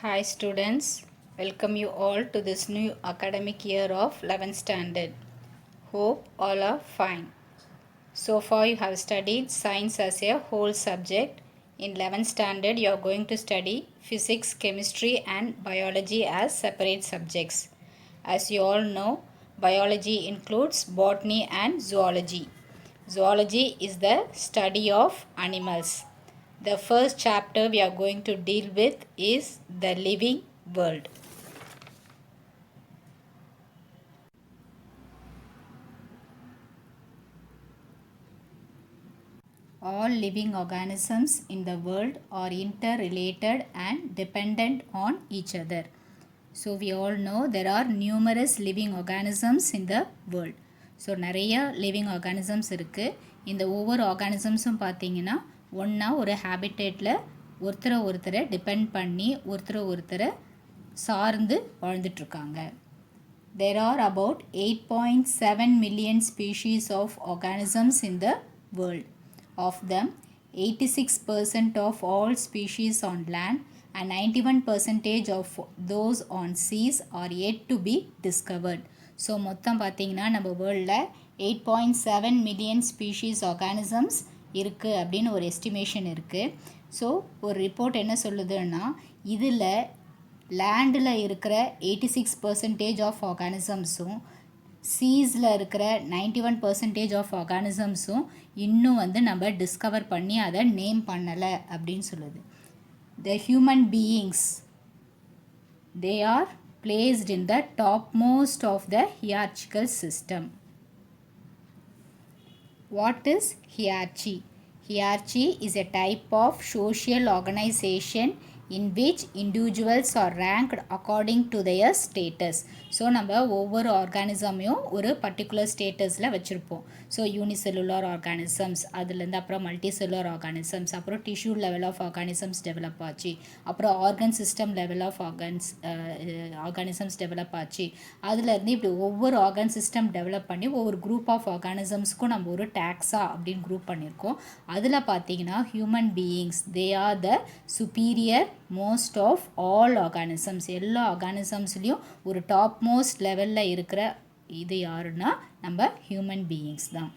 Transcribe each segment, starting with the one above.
Hi students, welcome you all to this new academic year of 11th standard. Hope all are fine. So far you have studied science as a whole subject. In 11th standard you are going to study physics, chemistry and biology as separate subjects. As you all know, biology includes botany and zoology. Zoology is the study of animals. The first chapter we are going to deal with is the living world. All living organisms in the world are interrelated and dependent on each other. So we all know there are numerous living organisms in the world. So நிறைய living organisms இருக்குது. இந்த ஒவ்வொரு ஆர்கானிசம்ஸும் பார்த்தீங்கன்னா ஒன்றா ஒரு ஹேபிட்டேட்டில் ஒருத்தரை depend பண்ணி ஒருத்தரை சார்ந்து வாழ்ந்துட்டுருக்காங்க. There are about 8.7 million species of organisms in the world. Of them, 86% of all species on land and 91% of those on seas are yet to be discovered. So மொத்தம் பார்த்திங்கன்னா நம்ம வேர்ல்டில் 8.7 மில்லியன் ஸ்பீஷீஸ் ஆர்கானிசம்ஸ் இருக்குது அப்படின்னு ஒரு estimation இருக்குது. So ஒரு report என்ன சொல்லுதுன்னா இதில் லேண்டில் இருக்கிற 86% ஆஃப் ஆர்கானிசம்ஸும் சீஸில் இருக்கிற 91% ஆஃப் ஆர்கானிசம்ஸும் இன்னும் நம்ம டிஸ்கவர் பண்ணி அதை நேம் பண்ணலை அப்படின்னு சொல்லுது. The human beings they R placed in the topmost of the hierarchical system. What is hierarchy? Hierarchy is a type of social organization in which individuals are ranked according to their status. So நம்ம ஒவ்வொரு ஆர்கானிசமையும் ஒரு particular ஸ்டேட்டஸில் வச்சுருப்போம். So unicellular organisms, அதுலேருந்து அப்புறம் multicellular organisms, அப்புறம் tissue level of organisms develop ஆச்சு, அப்புறம் organ system level of organisms develop ஆச்சு. அதுலேருந்து இப்படி ஒவ்வொரு ஆர்கன் சிஸ்டம் டெவலப் பண்ணி ஒவ்வொரு குரூப் ஆஃப் ஆர்கானிசம்ஸ்க்கும் நம்ம ஒரு டாக்ஸா அப்படின்னு குரூப் பண்ணியிருக்கோம். அதில் பார்த்தீங்கன்னா human beings they are the superior most of all organisms. எல்லா ஆர்கானிசம்ஸ்லேயும் ஒரு டாப் மோஸ்ட் லெவலில் இருக்கிற இது யாருன்னா நம்ம ஹியூமன் பீயிங்ஸ் தான்.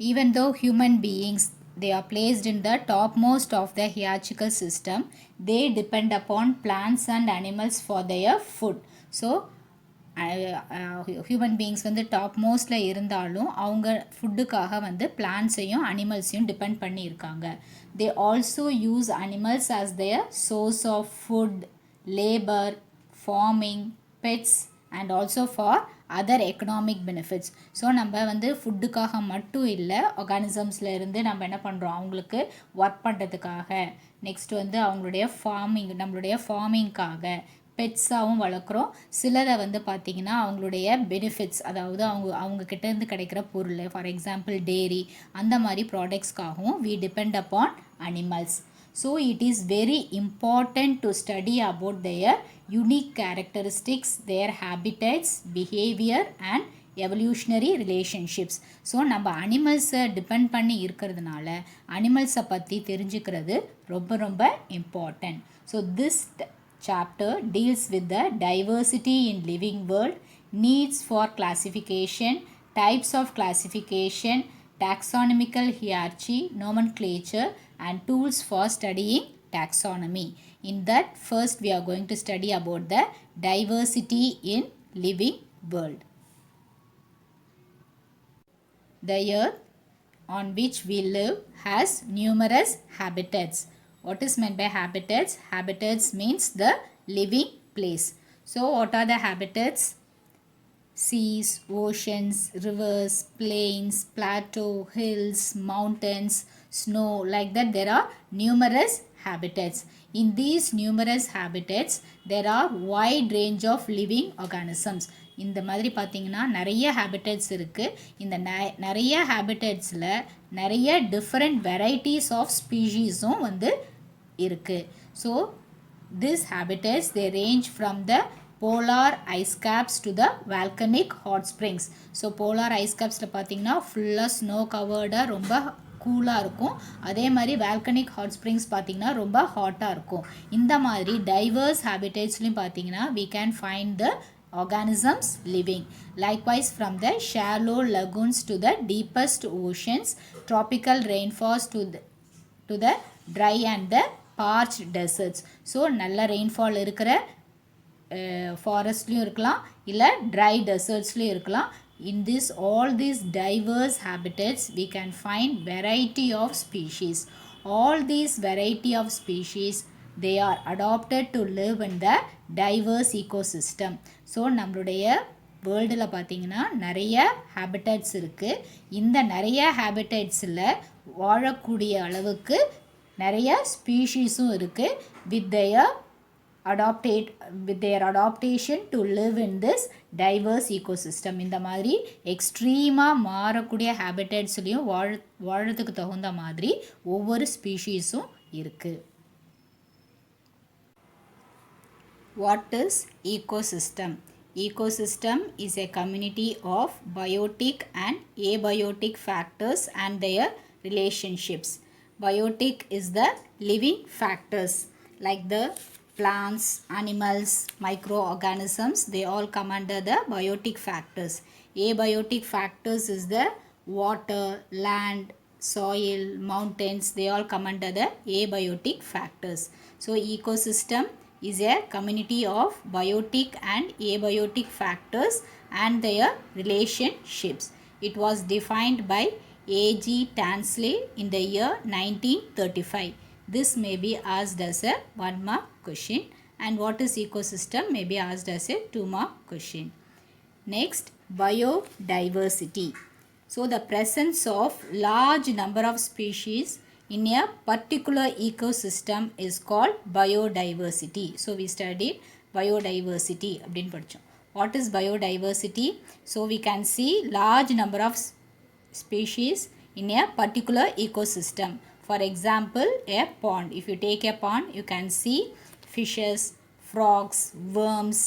Even though human beings they are placed in the topmost of the hierarchical system, they depend upon plants and animals for their food. So human beings டாப் மோஸ்டில் இருந்தாலும் அவங்க ஃபுட்டுக்காக பிளான்ட்ஸையும் அனிமல்ஸையும் டிபெண்ட் பண்ணி இருக்காங்க. They also use animals as their source of food, labour, farming, pets and also for other economic benefits. So நம்ம ஃபுட்டுக்காக மட்டும் இல்லை, ஆர்கானிசம்ஸில் இருந்து நம்ம என்ன பண்ணுறோம் அவங்களுக்கு ஒர்க் பண்ணுறதுக்காக, நெக்ஸ்ட் அவங்களுடைய நம்மளுடைய ஃபார்மிங்காக பெட்ஸாகவும் வளர்க்குறோம். சிலரை பார்த்திங்கன்னா அவங்களுடைய பெனிஃபிட்ஸ், அதாவது அவங்க கிட்டேருந்து கிடைக்கிற பொருள், ஃபார் எக்ஸாம்பிள் டேரி, அந்த மாதிரி ப்ராடக்ட்ஸ்க்காகவும் we depend upon animals. So it is very important to study about their unique characteristics, their habitats, behavior and எவல்யூஷ்னரி relationships. So நம்ம அனிமல்ஸை டிபெண்ட் பண்ணி இருக்கிறதுனால அனிமல்ஸை பற்றி தெரிஞ்சுக்கிறது ரொம்ப ரொம்ப important. So this chapter deals with the diversity in living world, needs for classification, types of classification, taxonomical hierarchy, nomenclature and tools for studying taxonomy. In that, first we are going to study about the diversity in living world. The earth on which we live has numerous habitats. What is meant by habitats? Habitats means the living place. So what are the habitats? Seas, oceans, rivers, plains, plateau, hills, mountains, snow, like that there are numerous habitats. In these numerous habitats there are wide range of living organisms. இந்த மாதிரி பார்த்தீங்கன்னா நிறைய habitats இருக்குது. இந்த நிறைய ஹேபிட்டட்ஸில் நிறைய different varieties of ஸ்பீஷீஸும் இருக்குது. So this habitats they range from the polar ice caps to the volcanic hot springs. So polar ice கேப்ஸில் பார்த்தீங்கன்னா ஃபுல்லாக ஸ்னோ கவர்டாக ரொம்ப கூலாக இருக்கும். அதே மாதிரி வேல்கனிக் ஹாட் ஸ்ப்ரிங்ஸ் பார்த்திங்கன்னா ரொம்ப ஹாட்டாக இருக்கும். இந்த மாதிரி டைவர்ஸ் ஹேபிட்டேட்ஸ்லையும் பார்த்திங்கன்னா we can find the organisms living. Likewise, from the shallow lagoons to the deepest oceans, tropical rainforests to the dry and the parched deserts. So நல்ல ரெயின்ஃபால் இருக்கிற ஃபாரஸ்ட்லேயும் இருக்கலாம், இல்லை ட்ரை டெசர்ட்ஸ்லேயும் இருக்கலாம். In this all these diverse habitats we can find variety of species. All these variety of species they are adapted to live in the diverse ecosystem. So நம்மளுடைய வேர்ல்டில் பார்த்திங்கன்னா நிறைய habitats இருக்குது. இந்த நிறைய ஹேபிட்டட்ஸில் வாழக்கூடிய அளவுக்கு நிறைய ஸ்பீஷீஸும் இருக்குது with their adaptation to live in this diverse ecosystem. இந்த மாதிரி எக்ஸ்ட்ரீமாக மாறக்கூடிய ஹேபிட்டட்ஸ்லேயும் வாழறதுக்கு தகுந்த மாதிரி ஒவ்வொரு ஸ்பீஷீஸும் இருக்குது. What is ecosystem? Ecosystem is a community of biotic and abiotic factors and their relationships. Biotic is the living factors like the plants, animals, microorganisms, they all come under the biotic factors. Abiotic factors is the water, land, soil, mountains, they all come under the abiotic factors. So ecosystem is a community of biotic and abiotic factors and their relationships. It was defined by A.G. Tansley in the year 1935. This may be asked as a 1-mark question, and what is ecosystem may be asked as a 2-mark question. Next, biodiversity. So the presence of large number of species in a particular ecosystem is called biodiversity. So we studied biodiversity. What is biodiversity? So we can see large number of species in a particular ecosystem. For example, a pond. If you take a pond, you can see fishes, frogs, worms,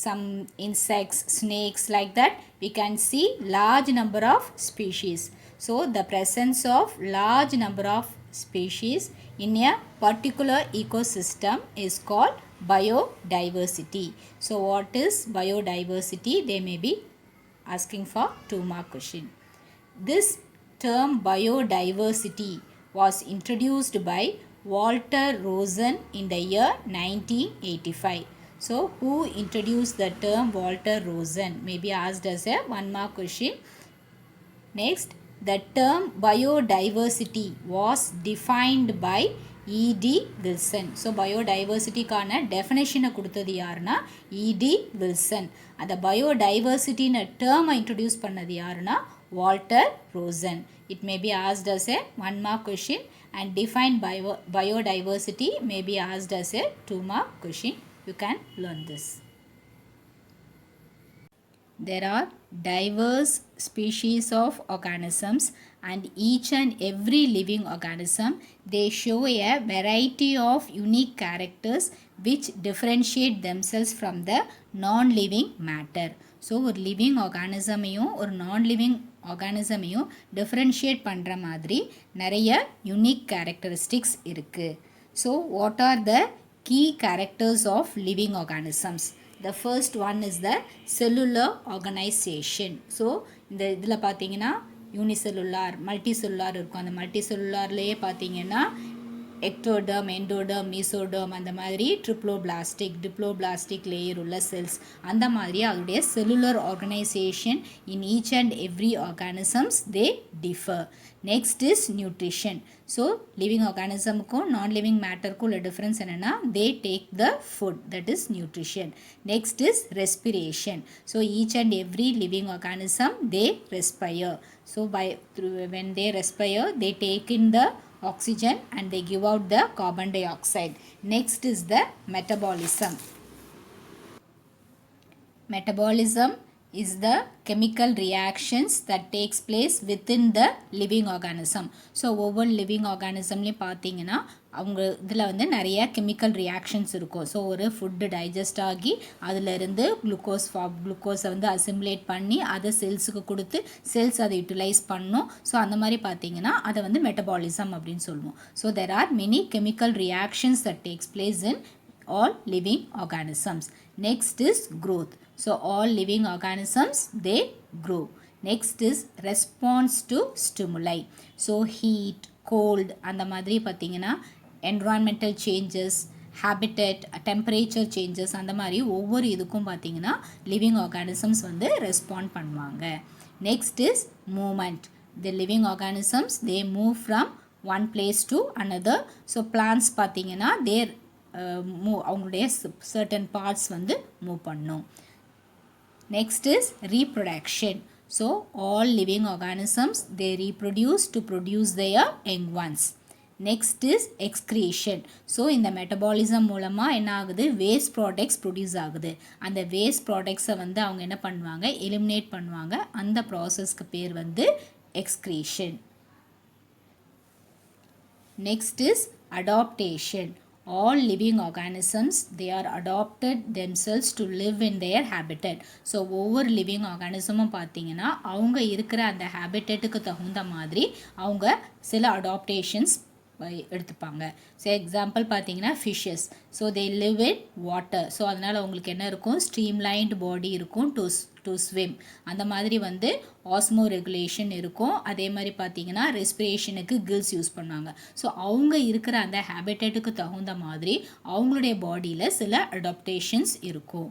some insects, snakes, like that. We can see large number of species. So the presence of large number of species in a particular ecosystem is called biodiversity. So what is biodiversity? They may be asking for 2-mark question. This term biodiversity was introduced by Walter Rosen in the year 1985. So who introduced the term Walter Rosen may be asked as a 1-mark question. Next, the term biodiversity was defined by E.D. Wilson. So biodiversity கான definition கொடுத்தது யாருன்னா E.D. Wilson. அந்த biodiversity term introduce பண்ணது யாருன்னா Walter Rosen. It may be asked as a 1-mark question, and defined biodiversity may be asked as a 2-mark question. You can learn this. There are diverse species of organisms, and each and every living organism they show a variety of unique characters which differentiate themselves from the non-living matter. So ஒரு living ஆர்கானிசமையும் ஒரு நான் living ஆர்கானிசமையும் differentiate பண்ணுற மாதிரி நிறைய unique characteristics இருக்குது. So what are the key characters of living organisms? The first one is the cellular organization. So இந்த இதில் பார்த்தீங்கன்னா யூனிசெல்லுலார் மல்டிசெல்லுலார் இருக்கும். அந்த மல்டிசெல்லுலார்லேயே பார்த்தீங்கன்னா எக்டோடர்ம், எண்டோடர்ம், மீசோடர்ம், அந்த மாதிரி டிப்ளோபிளாஸ்டிக் லேயர் உள்ள செல்ஸ், அந்த மாதிரி அதோடைய cellular organisation in each and every organisms they differ. Next is nutrition. So living ஆர்கானிசமுக்கும் நான் லிவிங் மேட்டருக்கும் உள்ள டிஃப்ரென்ஸ் என்னென்னா they take the food, that is nutrition. Next is respiration. So each and every living organism they respire. So when they respire they take in the oxygen and they give out the carbon dioxide. Next is the metabolism. Metabolism is the chemical reactions that takes place within the living organism. So ஒவ்வொரு living ஆர்கானிசம்லேயும் பார்த்தீங்கன்னா அவங்க இதில் வந்து நிறைய chemical reactions இருக்கும். So ஒரு food digest ஆகி அதிலிருந்து குளுக்கோஸை வந்து அசிமுலேட் பண்ணி அதை செல்ஸுக்கு கொடுத்து செல்ஸ் அதை யூட்டிலைஸ் பண்ணும். ஸோ அந்த மாதிரி பார்த்தீங்கன்னா அதை வந்து மெட்டபாலிசம் அப்படின்னு சொல்லுவோம். So there are many chemical reactions that takes place in all living organisms. Next is growth. So all living organisms, they grow. Next is response to stimuli. So heat, cold அந்த மாதிரி பார்த்தீங்கன்னா environmental changes, habitat, temperature changes அந்த மாதிரி ஒவ்வொரு இதுக்கும் பார்த்தீங்கன்னா living organisms வந்து respond பண்ணுவாங்க. Next is movement. The living organisms, they move from one place to another. So plants பார்த்தீங்கன்னா they அவங்களுடைய certain parts வந்து மூவ் பண்ணும். Next is reproduction. So all living organisms, they reproduce to produce their young ones. Next is excretion. So இந்த metabolism மூலமாக என்ன ஆகுது, waste products produce ஆகுது. அந்த வேஸ்ட் ப்ராடக்ட்ஸை வந்து அவங்க என்ன பண்ணுவாங்க, எலிமினேட் பண்ணுவாங்க. அந்த ப்ராசஸ்க்கு பேர் வந்து excretion. Next is adaptation. All living organisms, they are adapted themselves to live in their habitat. So ஒவ்வொரு லிவிங் ஆர்கானிசமும் பார்த்தீங்கன்னா அவங்க இருக்கிற அந்த ஹேபிட்டேட்டுக்கு தகுந்த மாதிரி அவங்க சில அடாப்டேஷன்ஸ் எடுத்துப்பாங்க. ஸோ எக்ஸாம்பிள் பார்த்தீங்கன்னா fishes. So they live in water. So அதனால் அவங்களுக்கு என்ன இருக்கும், ஸ்ட்ரீம்லைன்ட் பாடி இருக்கும் டு ஸ்விம். அந்த மாதிரி வந்து ஆஸ்மோ ரெகுலேஷன் இருக்கும். அதே மாதிரி பார்த்தீங்கன்னா ரெஸ்பிரேஷனுக்கு கில்ஸ் யூஸ் பண்ணுவாங்க. ஸோ அவங்க இருக்கிற அந்த ஹேபிட்டேட்டுக்கு தகுந்த மாதிரி அவங்களுடைய பாடியில் சில அடாப்டேஷன்ஸ் இருக்கும்.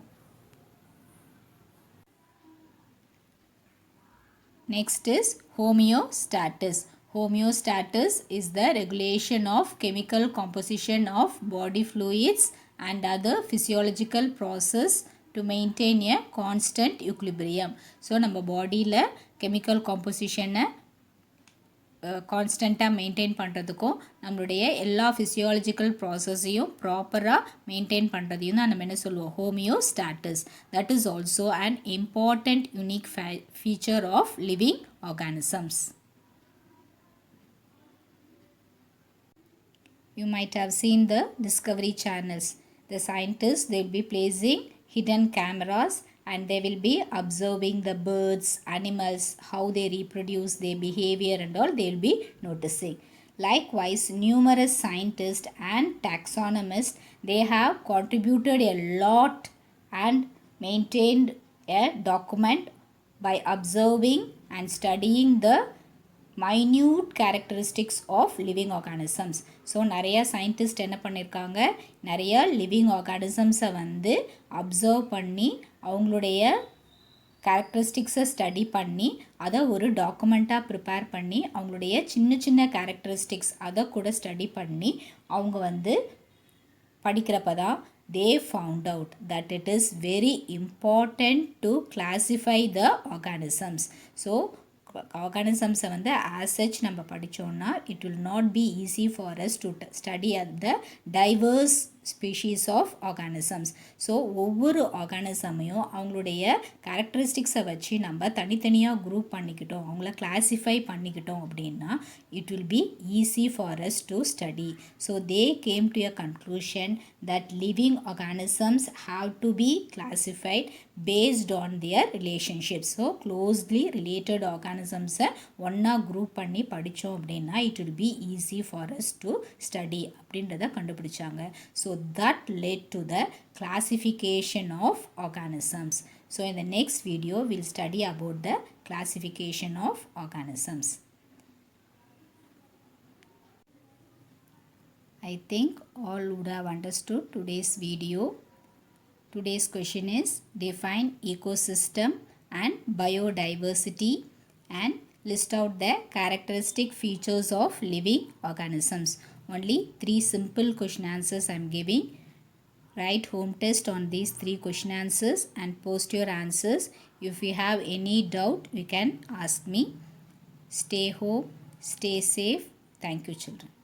Next is homeostasis. Homeostasis is the regulation of chemical composition of body fluids and other physiological process to maintain a constant equilibrium. So நம்ம பாடியில் chemical composition-ஐ கான்ஸ்டண்ட்டாக மெயின்டைன் பண்ணுறதுக்கும் நம்மளுடைய எல்லா ஃபிசியாலஜிக்கல் ப்ராசஸையும் ப்ராப்பராக மெயின்டைன் பண்ணுறதையும் தான் நம்ம என்ன சொல்லுவோம், homeostasis. That is also an important unique feature of living organisms. You might have seen the Discovery channels. The scientists, they will be placing hidden cameras and they will be observing the birds, animals, how they reproduce, their behavior and all they will be noticing. Likewise, numerous scientists and taxonomists, they have contributed a lot and maintained a document by observing and studying the minute characteristics of living organisms. So நிறையா scientist என்ன பண்ணியிருக்காங்க, நிறையா living ஆர்கானிசம்ஸை வந்து observe பண்ணி அவங்களுடைய கேரக்டரிஸ்டிக்ஸை study பண்ணி அதை ஒரு டாக்குமெண்ட்டாக ப்ரிப்பேர் பண்ணி அவங்களுடைய சின்ன சின்ன கேரக்டரிஸ்டிக்ஸ் அதை கூட ஸ்டடி பண்ணி அவங்க வந்து படிக்கிறப்ப தான் they found out that it is very important to classify the organisms. So organisms வந்து as such நம்ம படித்தோன்னா it will not be easy for us to study at the diverse species of organisms. So ஒவ்வொரு ஆர்கானிசமையும் அவங்களுடைய கேரக்டரிஸ்டிக்ஸை வச்சு நம்ம தனித்தனியாக group பண்ணிக்கிட்டோம், அவங்கள classify பண்ணிக்கிட்டோம் அப்படின்னா it will be easy for us to study. So they came to a conclusion that living organisms have to be classified based on their relationships. So closely related organisms-ஐ ஒன்றா குரூப் பண்ணி படித்தோம் அப்படின்னா it will be easy for us to study அப்படின்றத கண்டுபிடிச்சாங்க. So that led to the classification of organisms. So in the next video we'll study about the classification of organisms. I think all would have understood today's video. Today's question is define ecosystem and biodiversity and list out the characteristic features of living organisms. Only 3 simple question answers I am giving. Write home test on these 3 question answers and post your answers. If you have any doubt, you can ask me. Stay home, stay safe. Thank you, children.